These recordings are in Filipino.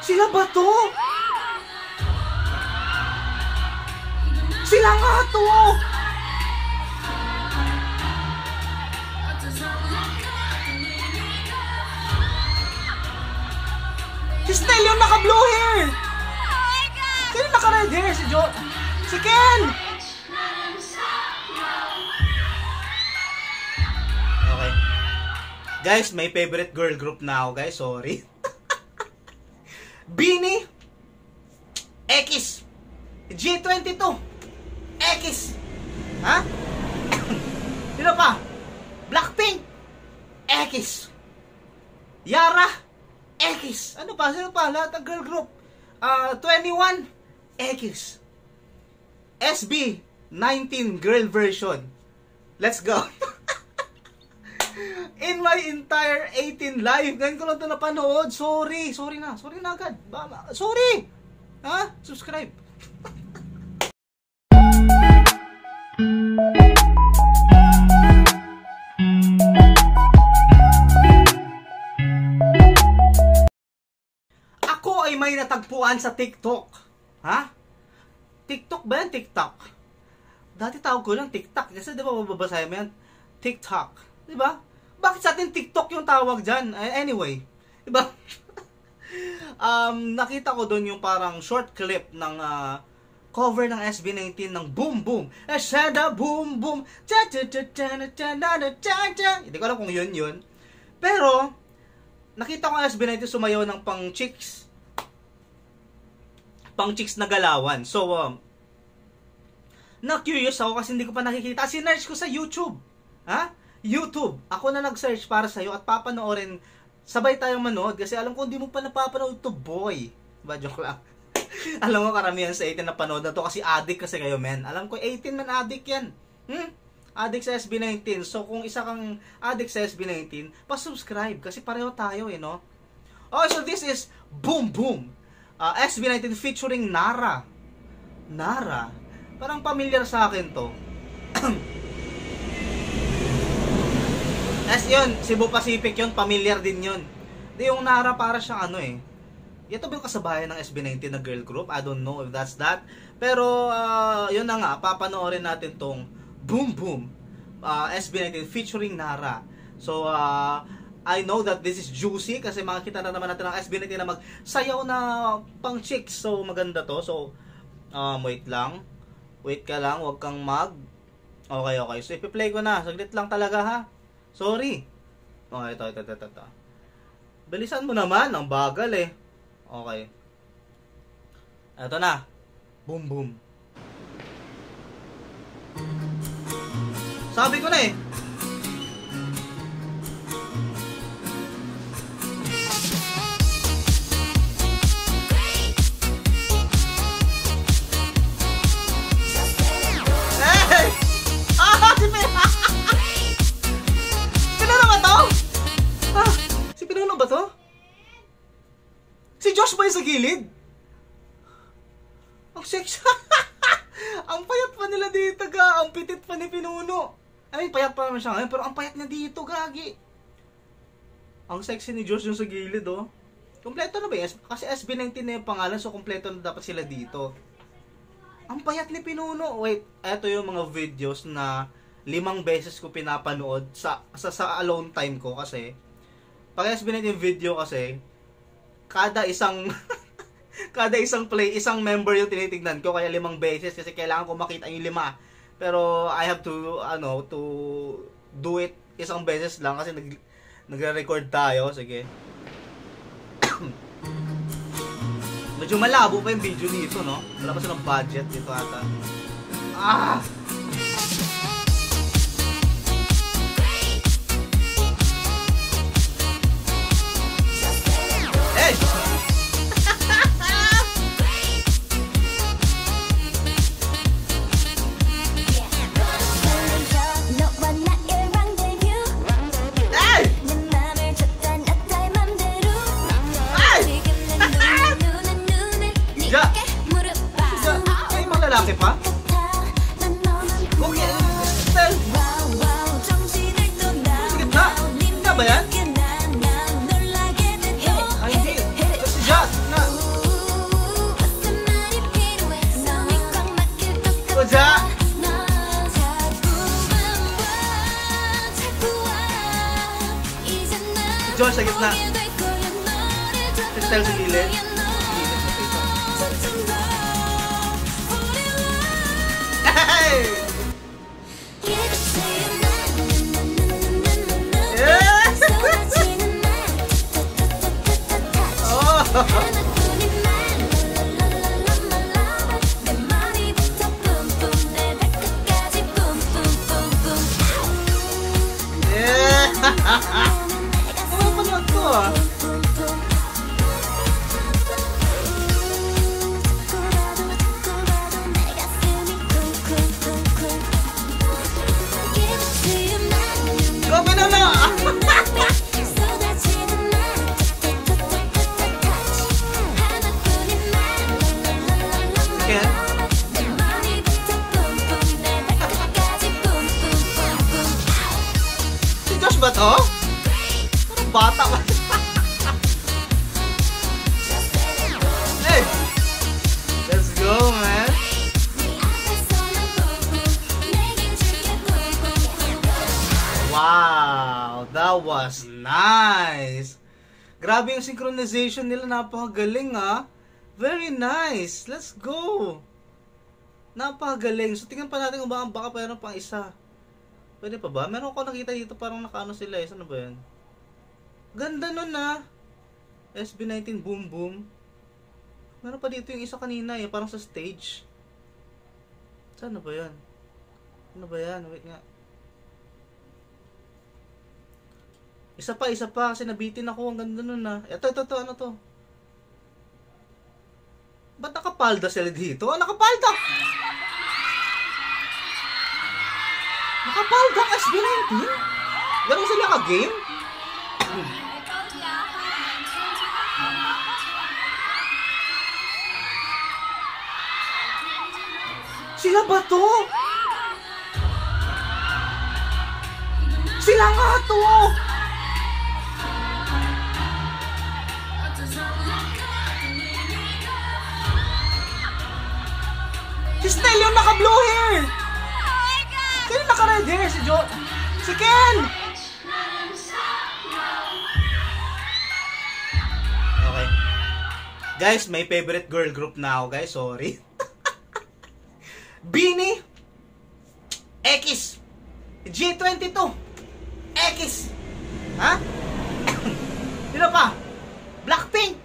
Sila ba to? Sila nga to! Si Stel yung naka-blue hair! Sino naka-red hair? Si Ken! Okay. Guys, may favorite girl group na ako, guys. Sorry. Bini X G22 X. Ha? Sino pa? Blackpink X. Yara X. Ano pa? Sino pa? Lahat ng girl group. 21 X. SB 19 girl version. Let's go. In my entire 18 live, ngayon ko lang ito napanood. Sorry na agad. Sorry. Ha? Subscribe. Ako ay may natagpuan sa TikTok. Ha? TikTok ba yan? TikTok. Dati tawag ko lang TikTok. Kasi di ba mababasahin mo yan? TikTok. Di ba? Bakit sa atin TikTok yung tawag dyan? Anyway. Di ba? Nakita ko doon yung parang short clip ng cover ng SB19 ng Boom Boom. Shada Boom Boom. Hindi ko alam kung yun. Pero, nakita ko ang SB19 sumayaw ng pang-chicks. Pang-chicks na galawan. So, na-curious ako kasi hindi ko pa nakikita. Sinearch ko sa YouTube. Ha? YouTube. Ako na nag-search para sa'yo at papanoorin. Sabay tayong manood kasi alam ko hindi mo pa napapanood to, boy. Diba? Joke lang. Alam mo karamihan sa 18 na panood na to kasi addict kasi kayo, men. Alam ko 18 man addict yan. Addict sa SB19. So kung isa kang addict sa SB19, pa-subscribe kasi pareho tayo, no? Okay, so this is Boom Boom. SB19 featuring Nara. Nara. Parang familiar sa akin to. Yun, Cebu Pacific yun, familiar din yun. Di yung Nara para siyang ito ba yung kasabayan ng SB19 na girl group? I don't know if that's that. Pero, yun na nga, papanoorin natin tong Boom Boom. SB19 featuring Nara. So, I know that this is juicy kasi makikita na naman natin ang SB19 na magsayaw na pang chicks. So, maganda to. So, wait lang. Wait ka lang, wag kang Okay. So, ipi-play ko na. Saglit lang talaga, ha? Sorry. Okay, ito. Bilisan mo naman, ang bagal eh. Okay. Ito na. Boom Boom. Sabi ko na eh. Ba to? Si Josh ba yung sa gilid? Ang sexy. Ang payat pa nila dito, ga. Ang pitit pa ni Pinuno. Payat pa naman siya ngayon, pero ang payat na dito, gagi. Ang sexy ni Josh yung sa gilid, oh. Kompleto na ba yun? Kasi SB19 na yung pangalan, so kompleto na dapat sila dito. Ang payat ni Pinuno. Wait, eto yung mga videos na 5 beses ko pinapanood sa alone time ko kasi pag SB19 video kasi, kada isang isang member yung tinitignan ko, kaya 5 beses kasi kailangan ko makita yung 5. Pero I have to do it isang beses lang kasi nagre-record tayo. Sige. Medyo malabo pa yung video dito, no? Wala pa silang budget dito ata. Lalaki pa? Okay, Stel. Sige na. Hindi ba yan? Ay, hindi. Si Jazz na. Josh sa gitna. Si Style sa gilid. Hey! Yeah! Oh! Oh, panood ko ah. Grabe na na! Okay. Si Josh ba to? Bata ba? Hey! Let's go, man! Wow! That was nice! Grabe yung synchronization nila, napakagaling ah! Very nice! Let's go! Napakagaling! So tingnan pa natin kung baka mayroon pang isa. Pwede pa ba? Meron ko nakita dito parang nakaano sila eh. Saan ba yan? Ganda nun ah! SB19 Boom Boom. Meron pa dito yung isa kanina eh. Parang sa stage. Saan ba yan? Ano ba yan? Wait nga. Isa pa. Kasi nabitin ako. Ang ganda nun ah. Ito. Ano to? Ba't nakapalda sila dito? Ah, nakapalda! Nakapalda ang SB19? Ganun sila ka-game? Sila ba to? Sila nga to! Si Stell yung naka-blue hair! Sino naka-red hair? Si Ken! Okay. Guys, may favorite girl group na ako guys. Sorry. Beanie X G22 X. Ha? Sino pa? Blackpink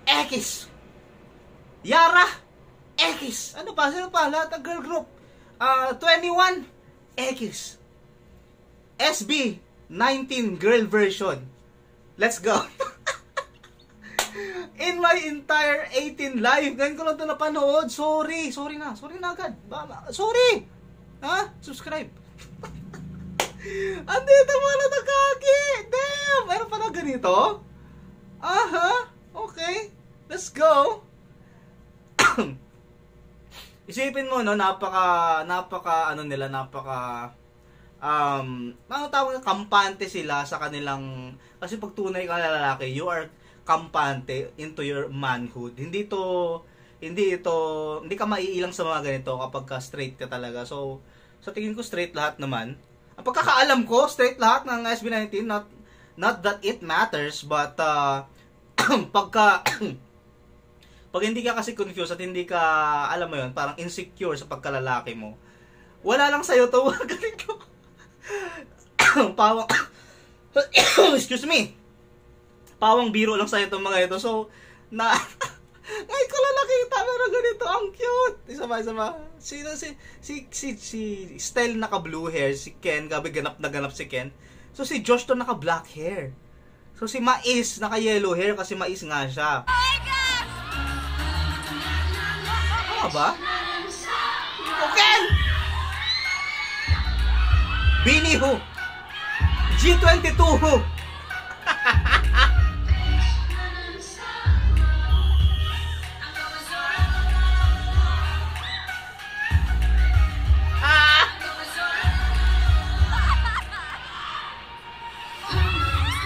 X. Yara X. Ano pa? Sino pa? Lahat ng girl group. 21 X. SB 19 girl version. Let's go. In my entire 18 live, ganyan ko lang ito napanood. Sorry na agad. Sorry. Ha? Subscribe. Andito mo na nakaki. Damn! Meron pa na ganito? Aha. Okay. Let's go. Isipin mo, no, napaka ano tawag, kampante sila sa kanilang, kasi pag tunay ka lalaki, you are kampante into your manhood. Hindi ka maiilang sa mga ganito kapag ka straight ka talaga. So, sa tingin ko straight lahat naman. Ang pagkakaalam ko, straight lahat ng SB19, not that it matters, but pag hindi ka kasi confused at hindi ka, alam mo yun, parang insecure sa pagkalalaki mo, wala lang sa'yo to. Galing ko. Pawang excuse me. Pawang biro lang sa'yo itong mga ito. So, ngayon ko lang nakita, pero ganito, ang cute. Isa ba? Sino si Style naka-blue hair, si Ken, gabi ganap si Ken. So, si Josh to naka-black hair. So, si Mais naka-yellow hair kasi Mais nga siya. Ano ba? Okay! Beanie Who? G22 Who?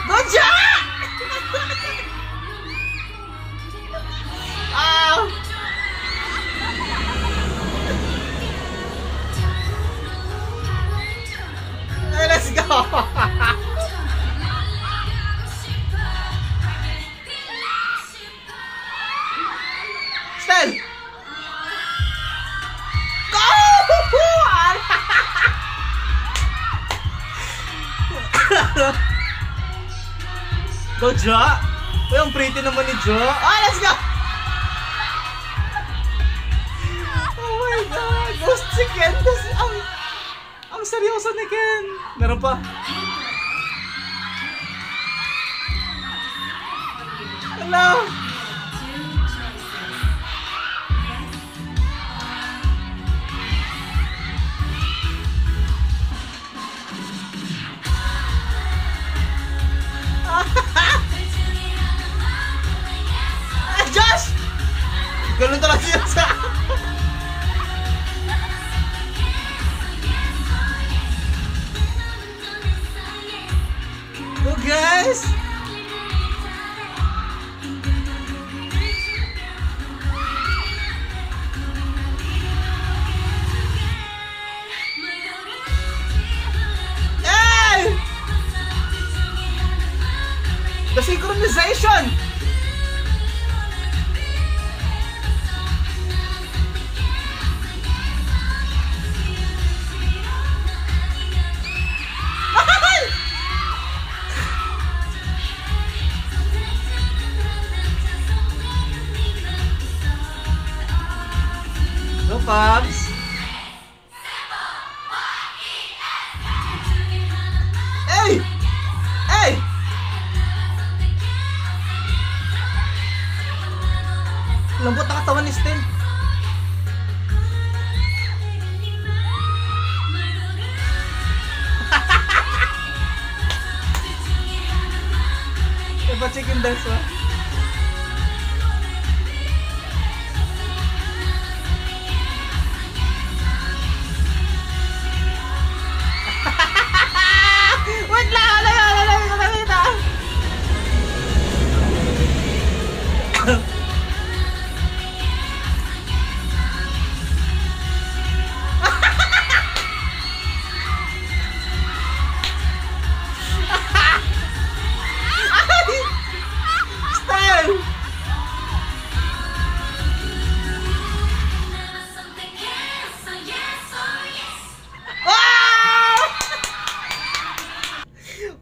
Good job! Let's go! Go, Jo! Uy, ang pretty naman ni Jo. Ah, let's go! Oh my God! Ghost si Ken! Ang seryoso ni Ken! Meron pa. Hello! Josh! Ganun talaga yun sa... Go guys! Hey! The synchronization! Go, Pops! Hey! Hey! Lambot na katawan ni Stel. Diba chicken dance ba? Wait lang! Style!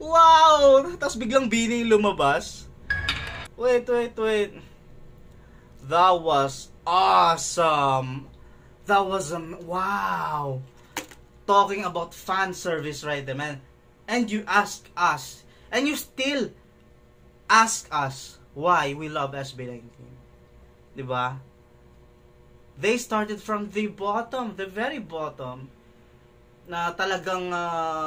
Wow! Tapos biglang Bini lumabas. Wait. That was awesome. Wow. Talking about fan service right there, man. And you ask us, and you still ask us why we love SB19. Diba? They started from the bottom, the very bottom. Na talagang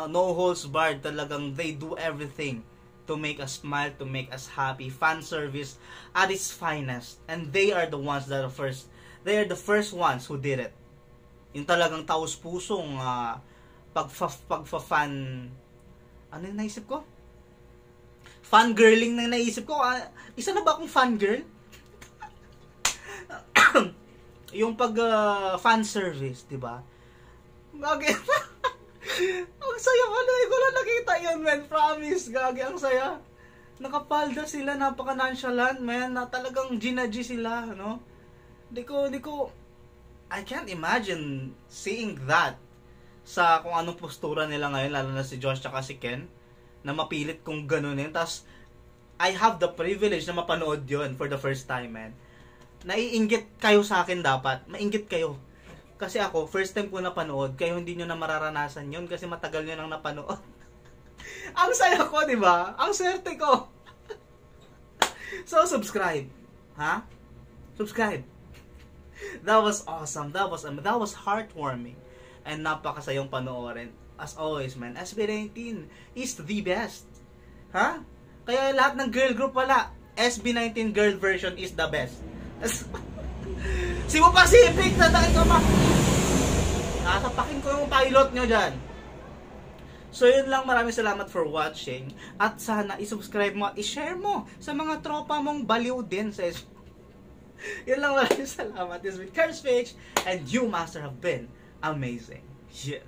no holds barred, talagang they do everything to make us smile, to make us happy. Fan service at its finest, and they are the ones that are first. They are the first ones who did it. Yung talagang taos-pusong pagfa-fan. Ano yung naisip ko? Fangirling na naisip ko. Isa na ba akong fangirl? Yung fan service, di ba? Gagi. Ang saya pala. Ko lang nakita yun, man. Promise. Gagi, ang saya. Nakapalda sila. Napaka-nonchalant, man. Na talagang G sila, no? Di ko... I can't imagine seeing that sa kung anong postura nila ngayon, lalo na si Josh tsaka si Ken, na mapilit kung ganunin. Tapos, I have the privilege na mapanood yon for the first time, man. Naiinggit kayo sa akin dapat. Mainggit kayo. Kasi ako, first time ko napanood, kayo hindi nyo na mararanasan yun kasi matagal nyo nang napanood. Ang saya ko, di ba? Ang swerte ko. So, subscribe. Ha? Subscribe. That was awesome. That was heartwarming. And napakasayang panoorin. As always, man, SB19 is the best. Ha? Kaya lahat ng girl group wala. SB19 girl version is the best. Cebu Pacific, tatakin ko pa. Nakasapakin ko yung pilot nyo dyan. So yun lang, maraming salamat for watching. At sana isubscribe mo at ishare mo sa mga tropa mong baliw din sa yun lang, maraming salamat. This is with Curse Page, and you, Master, have been amazing. Yeah.